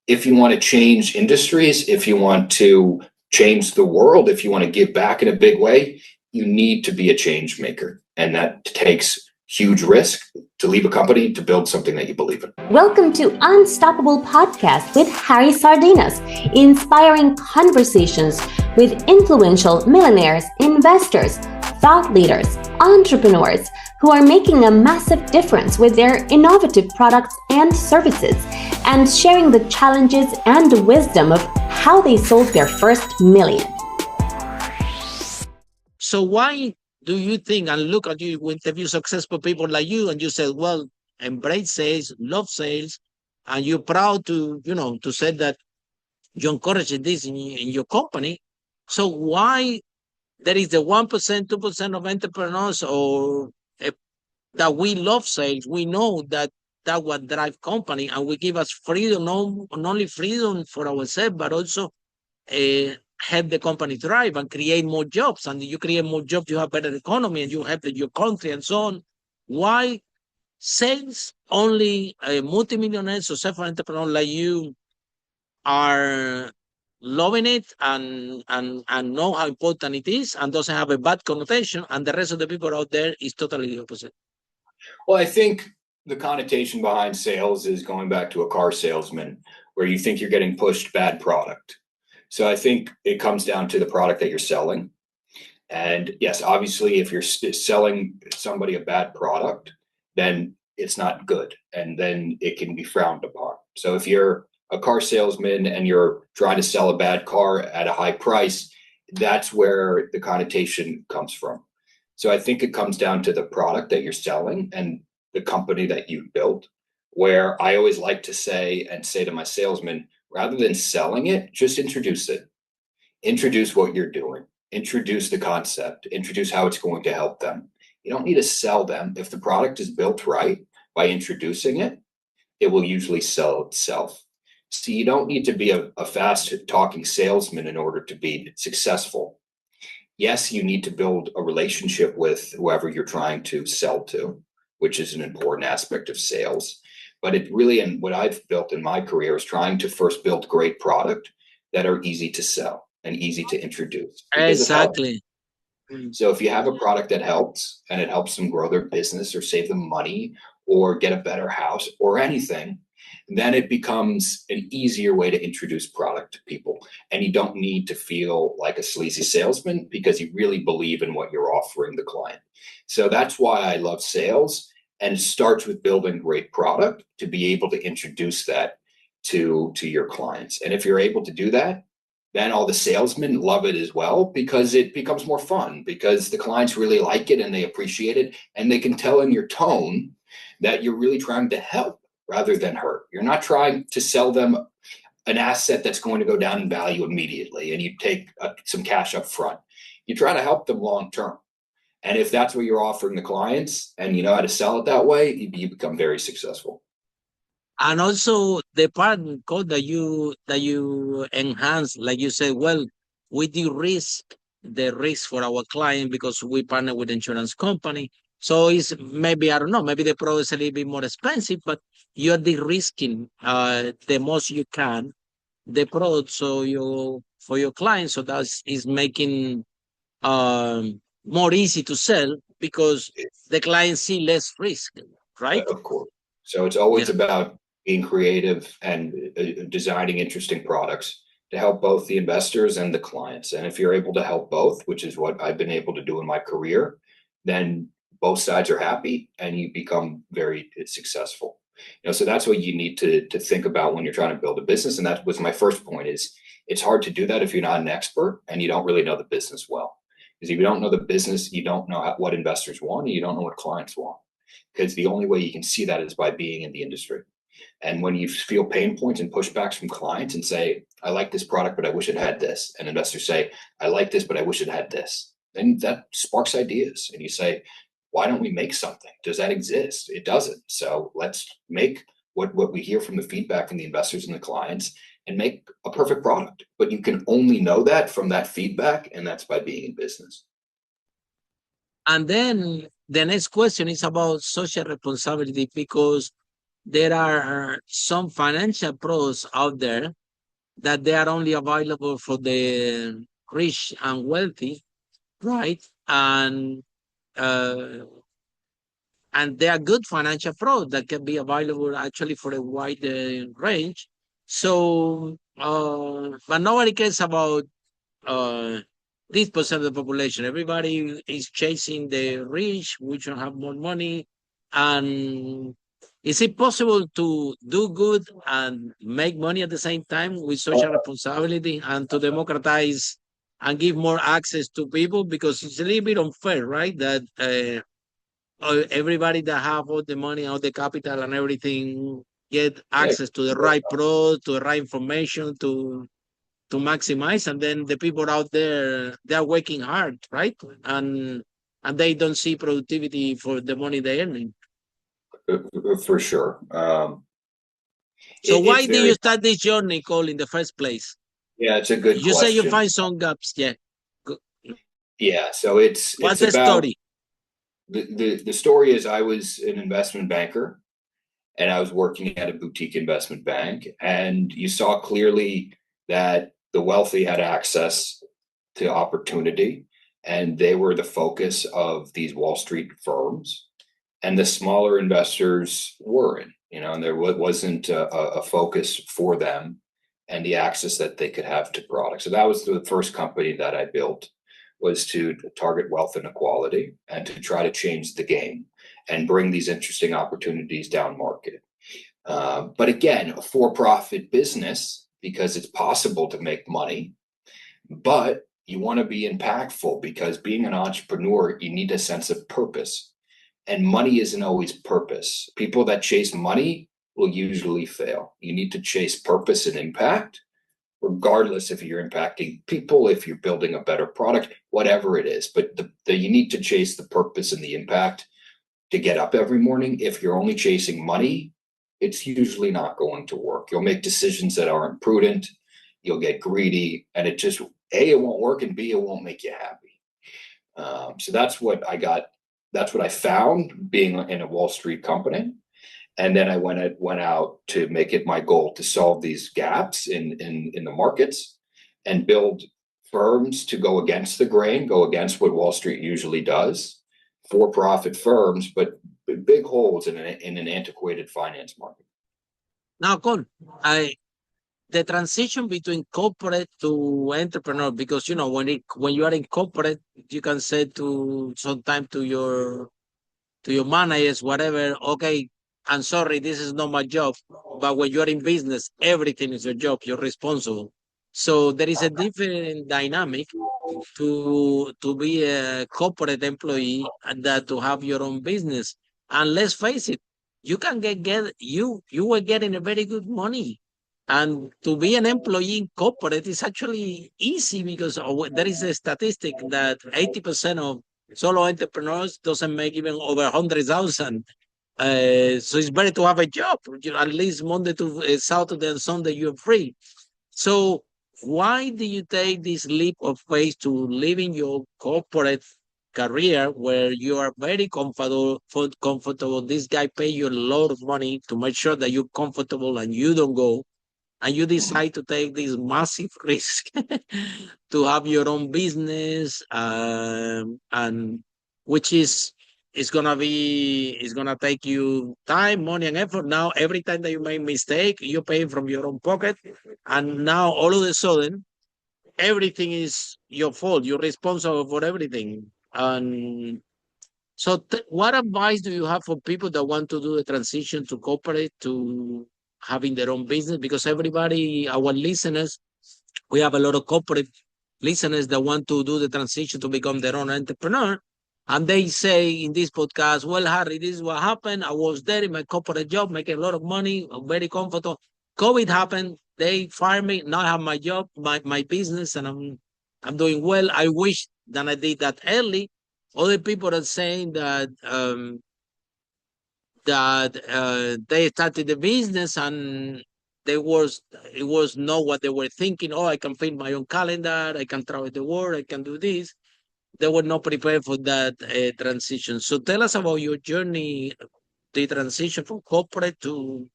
if you want to change industries, if you want to change the world, if you want to give back in a big way, you need to be a change maker. And that takes huge risk to leave a company to build something that you believe in. Welcome to Unstoppable Podcast with Harry Sardinas, inspiring conversations with influential millionaires, investors, thought leaders, entrepreneurs who are making a massive difference with their innovative products and services, and sharing the challenges and the wisdom of how they sold their first million. So why do you think, and look at you, we interview successful people like you, and you said, well, embrace sales, love sales, and you're proud to, to say that you encourage this in your company. So why there is the 1%, 2% of entrepreneurs or that we love sales? We know that what drive company, and we give us freedom, not only freedom for ourselves, but also help the company thrive and create more jobs. And you create more jobs, you have better economy, and you help your country and so on. Why sales only multimillionaires or self-entrepreneurs like you are loving it and know how important it is and doesn't have a bad connotation, and the rest of the people out there is totally the opposite? Well, I think the connotation behind sales is going back to a car salesman where you think you're getting pushed bad product. So I think it comes down to the product that you're selling. And yes, obviously, if you're selling somebody a bad product, then it's not good. And then it can be frowned upon. So if you're a car salesman and you're trying to sell a bad car at a high price, that's where the connotation comes from. So I think it comes down to the product that you're selling and the company that you've built, where I always like to say to my salesmen, rather than selling it, just introduce it. Introduce what you're doing. Introduce the concept. Introduce how it's going to help them. You don't need to sell them. If the product is built right by introducing it, it will usually sell itself. So you don't need to be a fast talking salesman in order to be successful. Yes, you need to build a relationship with whoever you're trying to sell to, which is an important aspect of sales. But it really, and what I've built in my career is trying to first build great product that are easy to sell and easy to introduce. Exactly. So if you have a product that helps and it helps them grow their business or save them money or get a better house or anything, then it becomes an easier way to introduce product to people. And you don't need to feel like a sleazy salesman because you really believe in what you're offering the client. So that's why I love sales. And it starts with building great product to be able to introduce that to your clients. And if you're able to do that, then all the salesmen love it as well because it becomes more fun because the clients really like it and they appreciate it. And they can tell in your tone that you're really trying to help rather than hurt. You're not trying to sell them an asset that's going to go down in value immediately and you take some cash up front. You're trying to help them long term. And if that's what you're offering the clients and you know how to sell it that way, you become very successful. And also the part code that you enhance, like you said, well, we de-risk the risk for our client because we partner with insurance company. So it's maybe, I don't know, maybe the product is a little bit more expensive, but you're de-risking the most you can the product for your client. So that is making more easy to sell because the client see less risk, right? Of course. So it's always about being creative and designing interesting products to help both the investors and the clients. And if you're able to help both, which is what I've been able to do in my career, then both sides are happy and you become very successful. So that's what you need to think about when you're trying to build a business. And that was my first point is it's hard to do that if you're not an expert and you don't really know the business well. Because if you don't know the business, you don't know what investors want and you don't know what clients want. Because the only way you can see that is by being in the industry. And when you feel pain points and pushbacks from clients and say, I like this product, but I wish it had this. And investors say, I like this, but I wish it had this. Then that sparks ideas. And you say, why don't we make something? Does that exist? It doesn't. So let's make what we hear from the feedback from the investors and the clients and make a perfect product. But you can only know that from that feedback, and that's by being in business. And then the next question is about social responsibility, because there are some financial pros out there that they are only available for the rich and wealthy, right? Uh, and they are good financial pros that can be available actually for a wide range. So, but nobody cares about this percent of the population. Everybody is chasing the rich, which will have more money. And is it possible to do good and make money at the same time with social responsibility and to democratize and give more access to people? Because it's a little bit unfair, right? That everybody that have all the money, all the capital and everything get Yeah, access to the right product, to the right information, to maximize, and then the people out there, they're working hard, right? And they don't see productivity for the money they're earning. for sure. So It's why did you very, start this journey, Cole, in the first place? yeah, it's a good You say you question. find some gaps. Yeah. Yeah, so it's What's the about story? the story is I was an investment banker and I was working at a boutique investment bank, and you saw clearly that the wealthy had access to opportunity and they were the focus of these Wall Street firms, and the smaller investors weren't, and there wasn't a focus for them and the access that they could have to products. So that was the first company that I built, was to target wealth inequality and to try to change the game and bring these interesting opportunities down market. But again, a for-profit business, because it's possible to make money, but you want to be impactful, because being an entrepreneur, you need a sense of purpose. And money isn't always purpose. People that chase money will usually fail. You need to chase purpose and impact, regardless if you're impacting people, if you're building a better product, whatever it is. But you need to chase the purpose and the impact to get up every morning. If you're only chasing money, it's usually not going to work. You'll make decisions that aren't prudent. You'll get greedy, and it just, A, it won't work, and B, it won't make you happy. So that's what I got. That's what I found being in a Wall Street company. And then I went out to make it my goal to solve these gaps in the markets and build firms to go against the grain, go against what Wall Street usually does, for-profit firms, but big holes in an antiquated finance market. Now, Cole, the transition between corporate to entrepreneur, because when you are in corporate, you can say to sometime to your managers, whatever, okay, I'm sorry, this is not my job. But when you're in business, everything is your job. You're responsible. So there is a different dynamic to be a corporate employee and that to have your own business. And let's face it, you can you were getting a very good money. And to be an employee in corporate is actually easy, because there is a statistic that 80% of solo entrepreneurs doesn't make even over 100,000. So it's better to have a job. At least Monday to Saturday and Sunday you're free. So why do you take this leap of faith to leaving your corporate career where you are very comfortable? This guy pay you a lot of money to make sure that you're comfortable and you don't go, and you decide to take this massive risk to have your own business, and which is gonna take you time, money, and effort. Now every time that you make mistake, you pay from your own pocket, and now all of a sudden everything is your fault. You're responsible for everything. And so what advice do you have for people that want to do the transition to corporate to having their own business? Because everybody, our listeners, we have a lot of corporate listeners that want to do the transition to become their own entrepreneur. And they say in this podcast, well, Harry, this is what happened. I was there in my corporate job, making a lot of money, very comfortable. COVID happened. They fired me. Now I have my job, my business, and I'm doing well. I wish that I did that early. Other people are saying that they started the business and it was not what they were thinking. Oh, I can fit my own calendar, I can travel the world, I can do this. They were not prepared for that transition. So tell us about your journey the transition from corporate to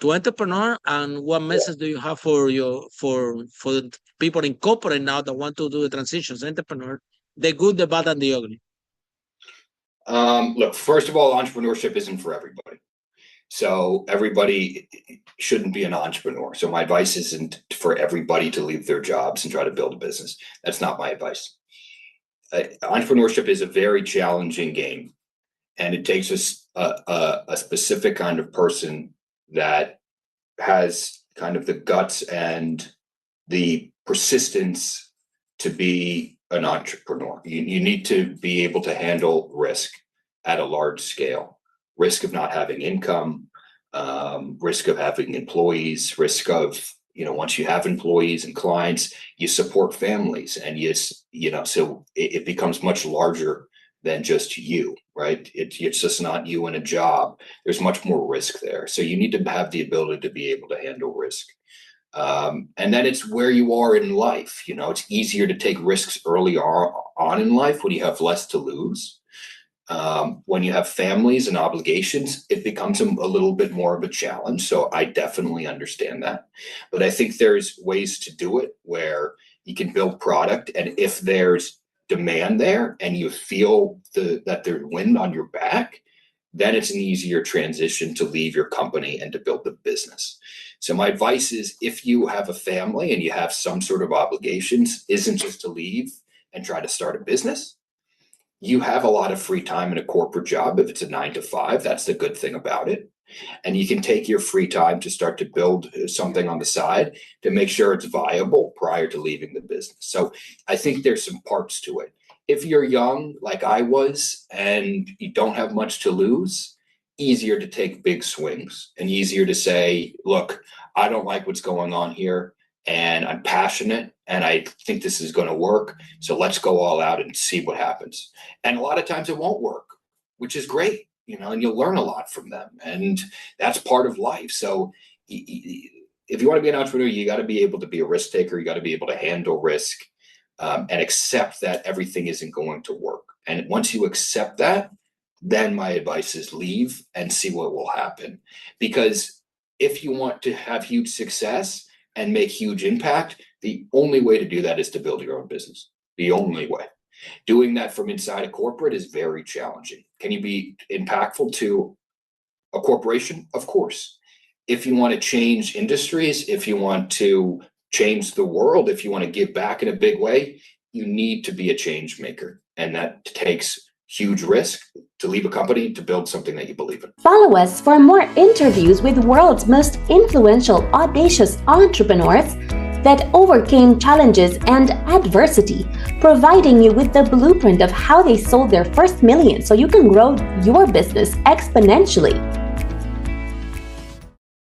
entrepreneur, and what message do you have for the people in corporate now that want to do the transitions, entrepreneur, the good, the bad, and the ugly? Look, first of all, entrepreneurship isn't for everybody. So everybody shouldn't be an entrepreneur. So my advice isn't for everybody to leave their jobs and try to build a business. That's not my advice. Entrepreneurship is a very challenging game, and it takes a specific kind of person that has kind of the guts and the persistence to be an entrepreneur. You need to be able to handle risk at a large scale. Risk of not having income, risk of having employees, risk of, once you have employees and clients, you support families, and so it becomes much larger than just you, right? It's just not you and a job. There's much more risk there. So you need to have the ability to be able to handle risk. And then it's where you are in life. It's easier to take risks early on in life when you have less to lose. When you have families and obligations, it becomes a little bit more of a challenge. So I definitely understand that. But I think there's ways to do it where you can build product, and if there's demand there and you feel that there's wind on your back, then it's an easier transition to leave your company and to build the business. So my advice is, if you have a family and you have some sort of obligations, isn't just to leave and try to start a business. You have a lot of free time in a corporate job. If it's a 9 to 5, that's the good thing about it. And you can take your free time to start to build something on the side to make sure it's viable prior to leaving the business. So I think there's some parts to it. If you're young, like I was, and you don't have much to lose, easier to take big swings and easier to say, look, I don't like what's going on here, and I'm passionate, and I think this is going to work. So let's go all out and see what happens. And a lot of times it won't work, which is great, and you'll learn a lot from them. And that's part of life. So if you want to be an entrepreneur, you got to be able to be a risk taker. You got to be able to handle risk and accept that everything isn't going to work. And once you accept that, then my advice is leave and see what will happen. Because if you want to have huge success and make huge impact, the only way to do that is to build your own business. The only way. Doing that from inside a corporate is very challenging. Can you be impactful to a corporation? Of course. If you want to change industries, if you want to change the world, if you want to give back in a big way, you need to be a change maker. And that takes huge risk to leave a company to build something that you believe in. Follow us for more interviews with the world's most influential, audacious entrepreneurs that overcame challenges and adversity, providing you with the blueprint of how they sold their first million so you can grow your business exponentially.